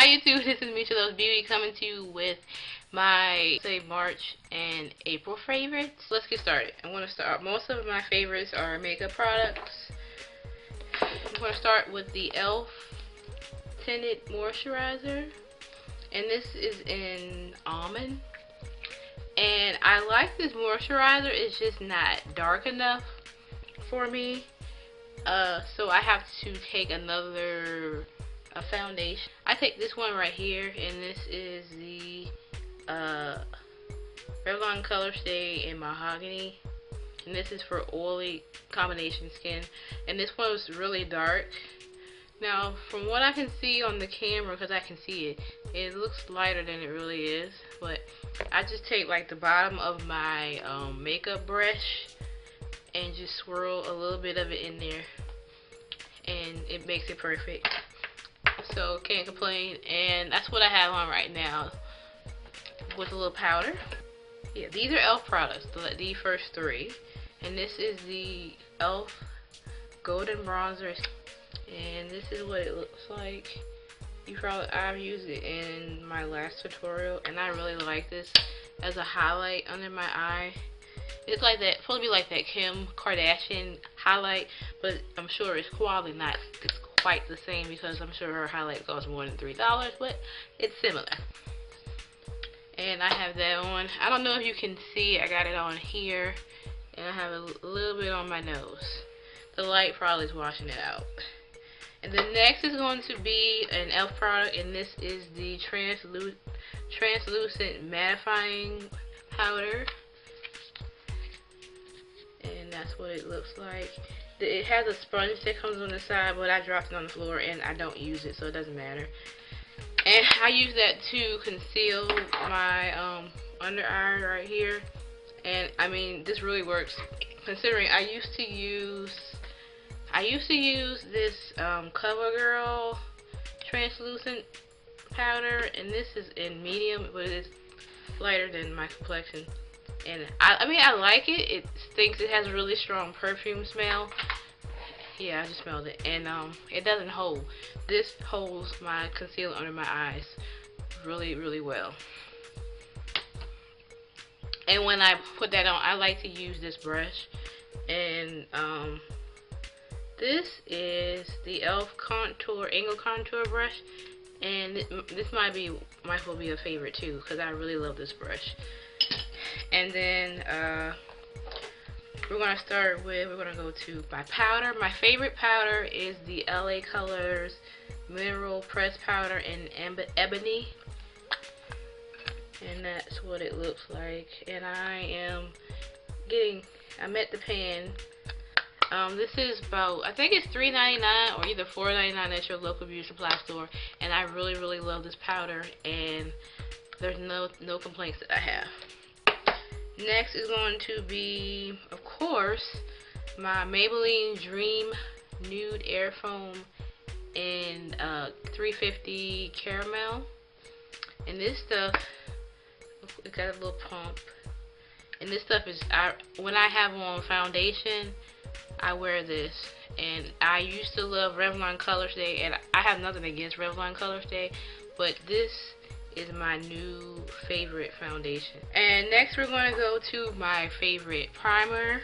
Hi YouTube, this is Mutual Loves Beauty coming to you with my March and April favorites. Let's get started. I'm going to start. Most of my favorites are makeup products. I'm going to start with the e.l.f. Tinted Moisturizer, and this is in almond. And I like this moisturizer. It's just not dark enough for me, so I have to take another foundation. I take this one right here, and this is the Revlon Color Stay in Mahogany, and this is for oily combination skin, and this one was really dark. Now from what I can see on the camera, because I can see it, it looks lighter than it really is, but I just take like the bottom of my makeup brush and just swirl a little bit of it in there, and it makes it perfect. So can't complain. And that's what I have on right now with a little powder. Yeah, these are e.l.f. products, the first three, and this is the e.l.f. Golden Bronzer, and this is what it looks like. I've used it in my last tutorial, and I really like this as a highlight under my eye. It's like that, supposed to be like that Kim Kardashian highlight, but I'm sure it's quality not quite the same, because I'm sure her highlight costs more than $3, but it's similar. And I have that on. I don't know if you can see, I got it on here, and I have a little bit on my nose. The light probably is washing it out. And the next is going to be an e.l.f. product, and this is the translucent mattifying powder, and that's what it looks like. It has a sponge that comes on the side, but I dropped it on the floor and I don't use it, so it doesn't matter. And I use that to conceal my under eye right here. And I mean, this really works, considering I used to use this CoverGirl translucent powder, and this is in medium, but it's lighter than my complexion. And I mean, I like it. It stinks. It has a really strong perfume smell. Yeah, I just smelled it. And it doesn't hold. This holds my concealer under my eyes really, really well. And when I put that on, I like to use this brush. And this is the e.l.f. Angle Contour brush. And this might will be a favorite too, because I really love this brush. And then we're going to go to my powder. My favorite powder is the LA Colors Mineral Press Powder in Ebony, and that's what it looks like. And I'm at the pan. This is about, I think it's $3.99 or either $4.99 at your local beauty supply store, and I really, really love this powder, and there's no complaints that I have. Next is going to be, of course, my Maybelline Dream Nude Air Foam in 350 Caramel. And this stuff, it got a little pump. And this stuff is, when I have on foundation, I wear this. And I used to love Revlon Color Stay, and I have nothing against Revlon Color Stay, but this is my new favorite foundation. And next we're going to go to my favorite primer,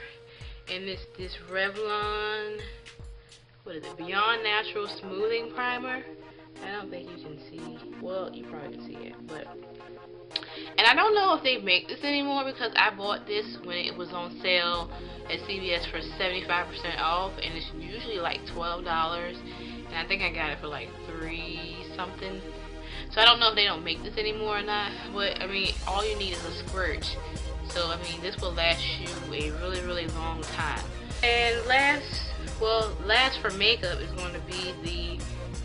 and this Revlon, what is it, Beyond Natural Smoothing Primer. I don't think you can see, well, you probably can see it, but, and I don't know if they make this anymore, because I bought this when it was on sale at CVS for 75% off, and it's usually like $12, and I think I got it for like $3 something. So I don't know if they don't make this anymore or not, but I mean, all you need is a squirt. So I mean, this will last you a really, really long time. And last for makeup is going to be the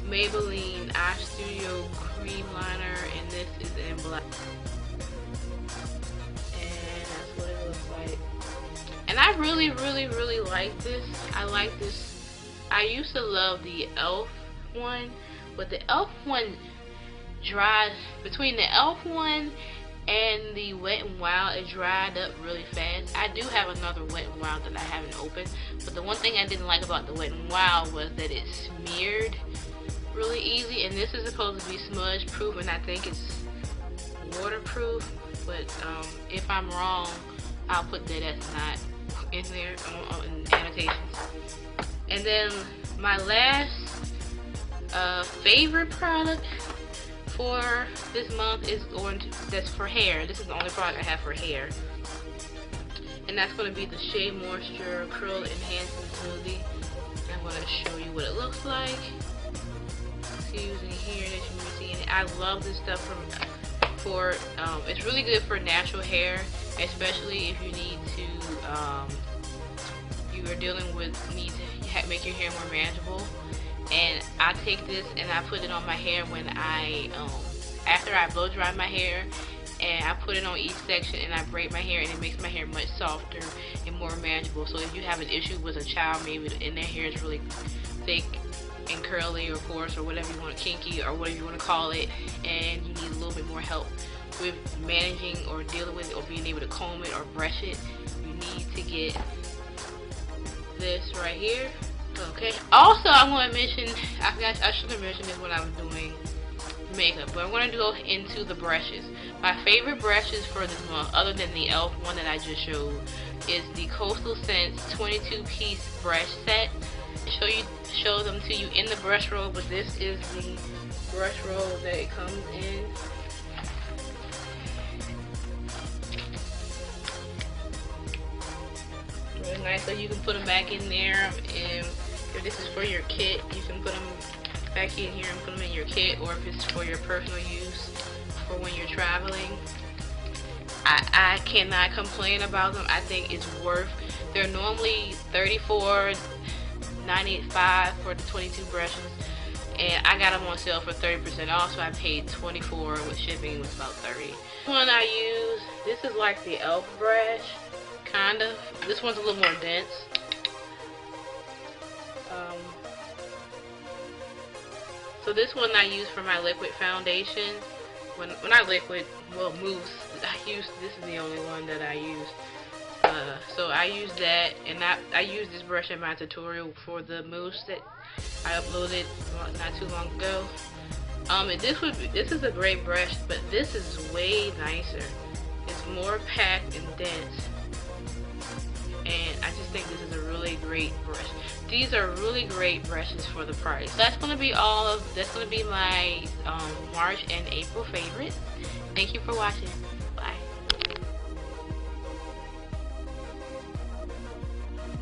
Maybelline Eye Studio Cream Liner, and this is in black. And that's what it looks like. And I really, really, really like this. I like this. I used to love the e.l.f. one, but the e.l.f. one dried, between the e.l.f. one and the Wet n Wild, it dried up really fast. I do have another Wet n Wild that I haven't opened, but the one thing I didn't like about the Wet n Wild was that it smeared really easy. And this is supposed to be smudge proof, and I think it's waterproof, but if I'm wrong, I'll put that that's not in there in annotations. And then my last favorite product for this month is that's for hair. This is the only product I have for hair, and that's going to be the Shea Moisture Curl Enhancing Smoothie. I'm going to show you what it looks like. See using here that you can see in it. I love this stuff it's really good for natural hair, especially if you need to you are dealing with need to make your hair more manageable. And I take this and I put it on my hair when I after I blow dry my hair, and I put it on each section and I braid my hair, and it makes my hair much softer and more manageable. So if you have an issue with a child, maybe and their hair is really thick and curly or coarse or whatever you want, kinky or whatever you want to call it, and you need a little bit more help with managing or dealing with it or being able to comb it or brush it, you need to get this right here. Okay. Also, I'm going to mention, I should have mentioned this when I was doing makeup, but I'm going to go into the brushes. My favorite brushes for this month, other than the e.l.f. one that I just showed, is the Coastal Scents 22-piece brush set. Show them to you in the brush roll, but this is the brush roll that it comes in. Really nice, so you can put them back in there, and if this is for your kit, you can put them back in here and put them in your kit, or if it's for your personal use for when you're traveling. I cannot complain about them. I think it's worth. They're normally $34.95 for the 22 brushes, and I got them on sale for 30% off, so I paid $24 with shipping. Was about $30. The one I use, this is like the e.l.f. brush, kind of. This one's a little more dense. So this one I use for my liquid foundation. When I liquid, well, mousse. This is the only one that I use. So I use that, and I used this brush in my tutorial for the mousse that I uploaded not too long ago. This is a great brush, but this is way nicer. It's more packed and dense, and I just think this is a really great brush. These are really great brushes for the price. That's gonna be my March and April favorites. Thank you for watching.